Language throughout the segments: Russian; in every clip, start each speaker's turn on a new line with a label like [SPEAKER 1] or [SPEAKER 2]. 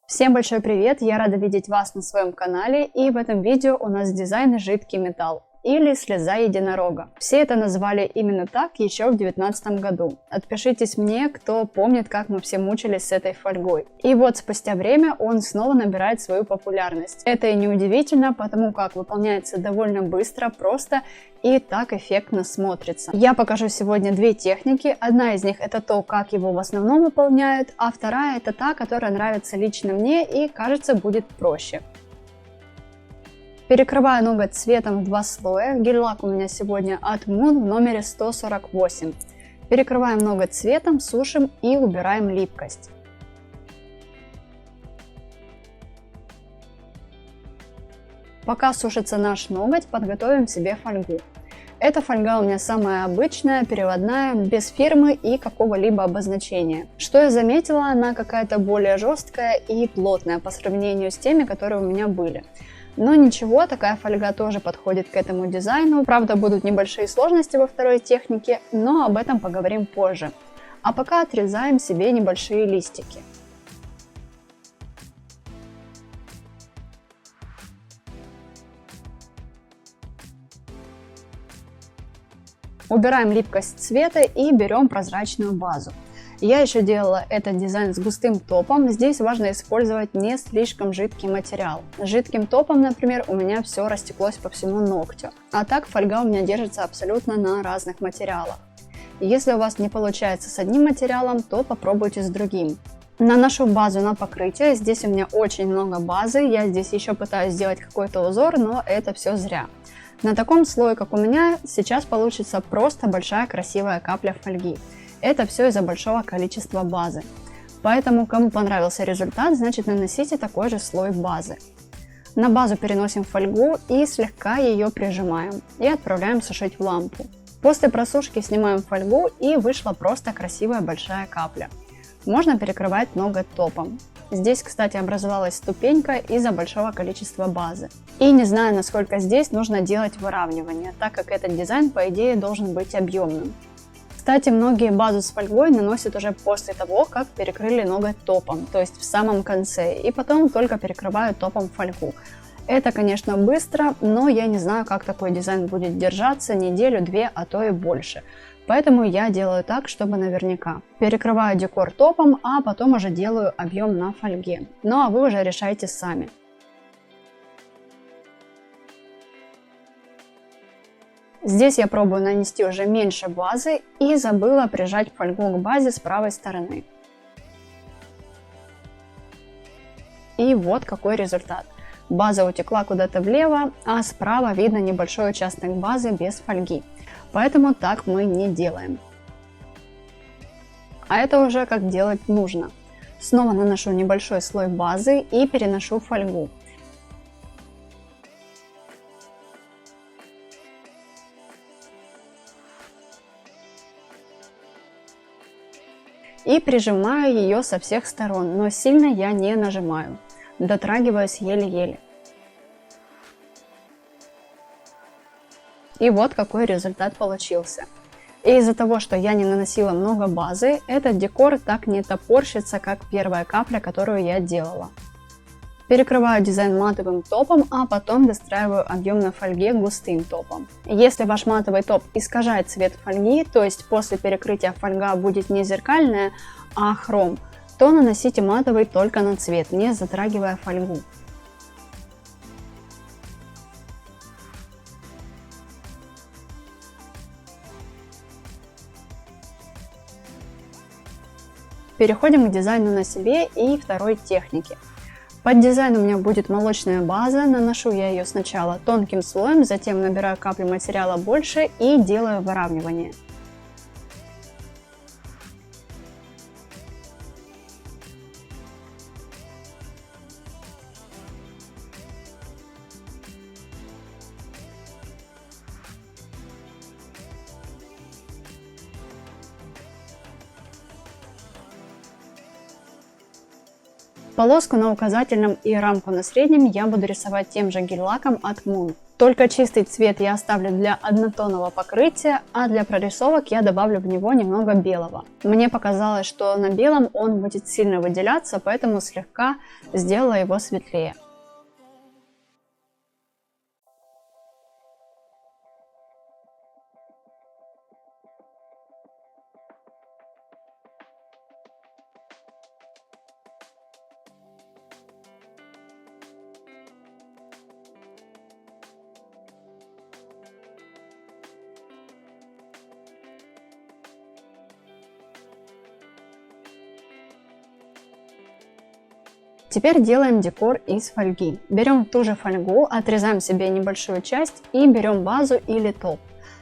[SPEAKER 1] Всем большой привет! Я рада видеть вас на своем канале, и в этом видео у нас дизайн жидкий металл или слеза единорога. Все это назвали именно так еще в 2019 году. Отпишитесь мне, кто помнит, как мы все мучились с этой фольгой. И вот спустя время он снова набирает свою популярность. Это и не удивительно, потому как выполняется довольно быстро, просто и так эффектно смотрится. Я покажу сегодня две техники. Одна из них это то, как его в основном выполняют, а вторая это та, которая нравится лично мне и кажется будет проще. Перекрываю ноготь цветом в 2 слоя. Гель-лак у меня сегодня от Moon в номере 148. Перекрываем ноготь цветом, сушим и убираем липкость. Пока сушится наш ноготь, подготовим себе фольгу. Эта фольга у меня самая обычная, переводная, без фирмы и какого-либо обозначения. Что я заметила, она какая-то более жесткая и плотная по сравнению с теми, которые у меня были. Но ничего, такая фольга тоже подходит к этому дизайну. Правда, будут небольшие сложности во второй технике, но об этом поговорим позже. А пока отрезаем себе небольшие листики. Убираем липкость цвета и берем прозрачную базу. Я еще делала этот дизайн с густым топом. Здесь важно использовать не слишком жидкий материал. С жидким топом, например, у меня все растеклось по всему ногтю. А так фольга у меня держится абсолютно на разных материалах. Если у вас не получается с одним материалом, то попробуйте с другим. Наношу базу на покрытие. Здесь у меня очень много базы. Я здесь еще пытаюсь сделать какой-то узор, но это все зря. На таком слое, как у меня, сейчас получится просто большая красивая капля фольги. Это все из-за большого количества базы. Поэтому, кому понравился результат, значит наносите такой же слой базы. На базу переносим фольгу и слегка ее прижимаем. И отправляем сушить в лампу. После просушки снимаем фольгу и вышла просто красивая большая капля. Можно перекрывать ноготь топом. Здесь, кстати, образовалась ступенька из-за большого количества базы. И не знаю, насколько здесь нужно делать выравнивание, так как этот дизайн, по идее, должен быть объемным. Кстати, многие базу с фольгой наносят уже после того, как перекрыли ноготь топом, то есть в самом конце, и потом только перекрывают топом фольгу. Это, конечно, быстро, но я не знаю, как такой дизайн будет держаться неделю-две, а то и больше. Поэтому я делаю так, чтобы наверняка. Перекрываю декор топом, а потом уже делаю объем на фольге. Ну а вы уже решайте сами. Здесь я пробую нанести уже меньше базы и забыла прижать фольгу к базе с правой стороны. И вот какой результат. База утекла куда-то влево, а справа видно небольшой участок базы без фольги. Поэтому так мы не делаем. А это уже как делать нужно. Снова наношу небольшой слой базы и переношу фольгу. И прижимаю ее со всех сторон, но сильно я не нажимаю. Дотрагиваюсь еле-еле. И вот какой результат получился. И из-за того, что я не наносила много базы, этот декор так не топорщится, как первая капля, которую я делала. Перекрываю дизайн матовым топом, а потом достраиваю объем на фольге густым топом. Если ваш матовый топ искажает цвет фольги, то есть после перекрытия фольга будет не зеркальная, а хром, то наносите матовый только на цвет, не затрагивая фольгу. Переходим к дизайну на себе и второй технике. Под дизайн у меня будет молочная база, наношу я ее сначала тонким слоем, затем набираю капли материала больше и делаю выравнивание. Полоску на указательном и рамку на среднем я буду рисовать тем же гель-лаком от Moon. Только чистый цвет я оставлю для однотонного покрытия, а для прорисовок я добавлю в него немного белого. Мне показалось, что на белом он будет сильно выделяться, поэтому слегка сделала его светлее. Теперь делаем декор из фольги. Берем ту же фольгу, отрезаем себе небольшую часть и берем базу или топ.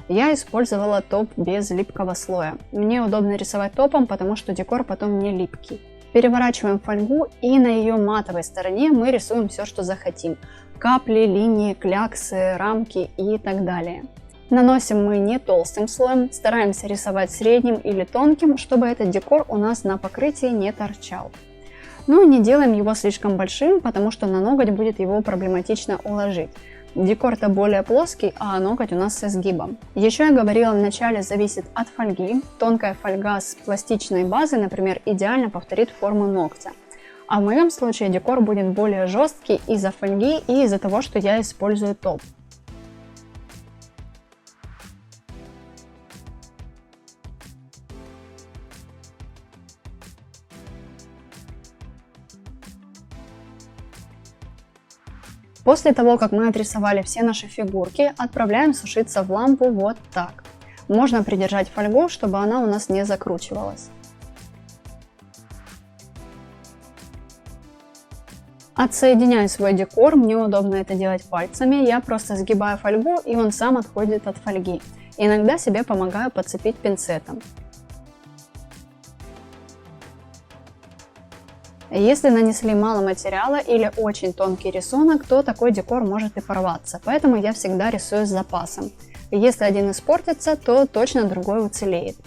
[SPEAKER 1] Я использовала топ без липкого слоя. Мне удобно рисовать топом, потому что декор потом не липкий. Переворачиваем фольгу и на ее матовой стороне мы рисуем все, что захотим. Капли, линии, кляксы, рамки и так далее. Наносим мы не толстым слоем, стараемся рисовать средним или тонким, чтобы этот декор у нас на покрытии не торчал. Но не делаем его слишком большим, потому что на ноготь будет его проблематично уложить. Декор-то более плоский, а ноготь у нас с изгибом. Еще я говорила в начале, зависит от фольги. Тонкая фольга с пластичной базой, например, идеально повторит форму ногтя. А в моем случае декор будет более жесткий из-за фольги и из-за того, что я использую топ. После того, как мы отрисовали все наши фигурки, отправляем сушиться в лампу вот так. Можно придержать фольгу, чтобы она у нас не закручивалась. Отсоединяю свой декор, мне удобно это делать пальцами, я просто сгибаю фольгу и он сам отходит от фольги. Иногда себе помогаю подцепить пинцетом. Если нанесли мало материала или очень тонкий рисунок, то такой декор может и порваться, поэтому я всегда рисую с запасом. Если один испортится, то точно другой уцелеет.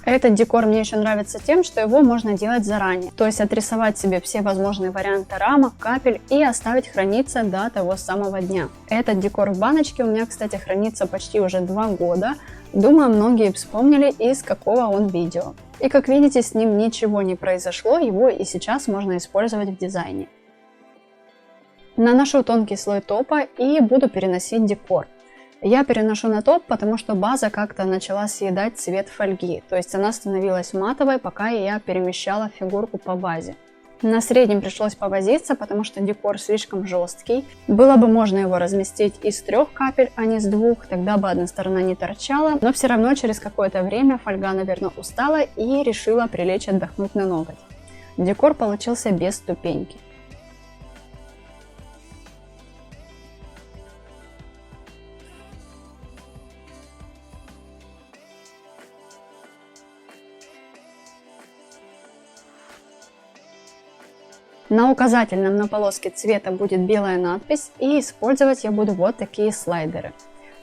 [SPEAKER 1] Этот декор мне еще нравится тем, что его можно делать заранее, то есть отрисовать себе все возможные варианты рамок, капель и оставить храниться до того самого дня. Этот декор в баночке у меня, кстати, хранится почти уже 2 года. Думаю, многие вспомнили, из какого он видео. И как видите, с ним ничего не произошло, его и сейчас можно использовать в дизайне. Наношу тонкий слой топа и буду переносить декор. Я переношу на топ, потому что база как-то начала съедать цвет фольги, то есть она становилась матовой, пока я перемещала фигурку по базе. На среднем пришлось повозиться, потому что декор слишком жесткий. Было бы можно его разместить из 3 капель, а не с 2, тогда бы одна сторона не торчала, но все равно через какое-то время фольга, наверное, устала и решила прилечь отдохнуть на ноготь. Декор получился без ступеньки. На указательном на полоске цвета будет белая надпись, и использовать я буду вот такие слайдеры.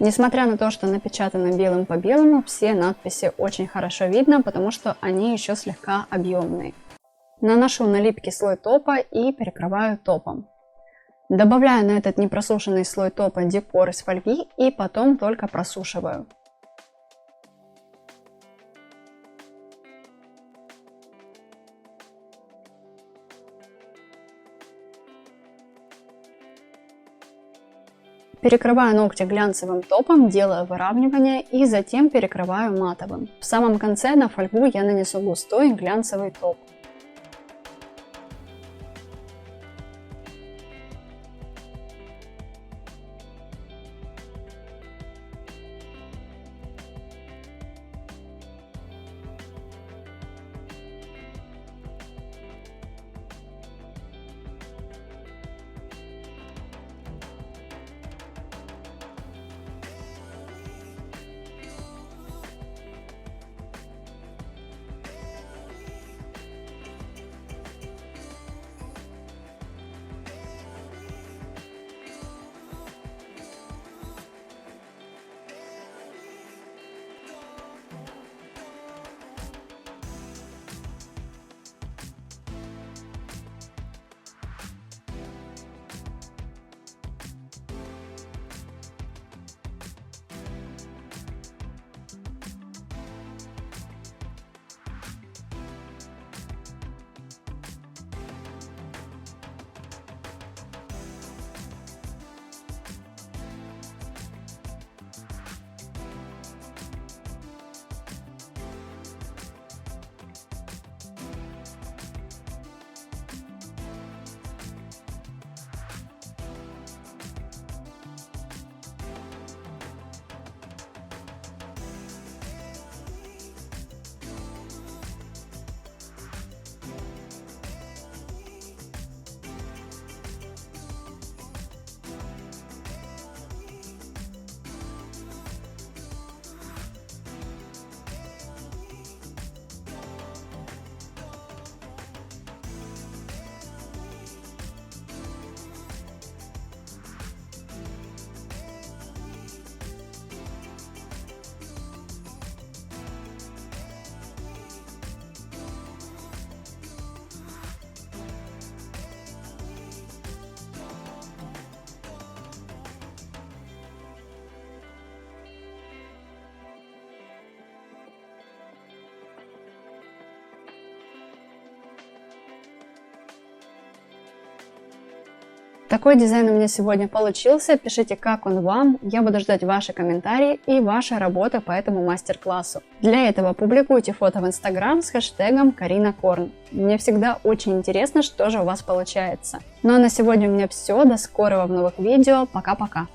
[SPEAKER 1] Несмотря на то, что напечатано белым по белому, все надписи очень хорошо видно, потому что они еще слегка объемные. Наношу на липкий слой топа и перекрываю топом. Добавляю на этот непросушенный слой топа декор из фольги и потом только просушиваю. Перекрываю ногти глянцевым топом, делаю выравнивание и затем перекрываю матовым. В самом конце на фольгу я нанесу густой глянцевый топ. Такой дизайн у меня сегодня получился. Пишите, как он вам. Я буду ждать ваши комментарии и ваша работа по этому мастер-классу. Для этого публикуйте фото в Instagram с хэштегом Карина Корн. Мне всегда очень интересно, что же у вас получается. Ну а на сегодня у меня все. До скорого в новых видео. Пока-пока.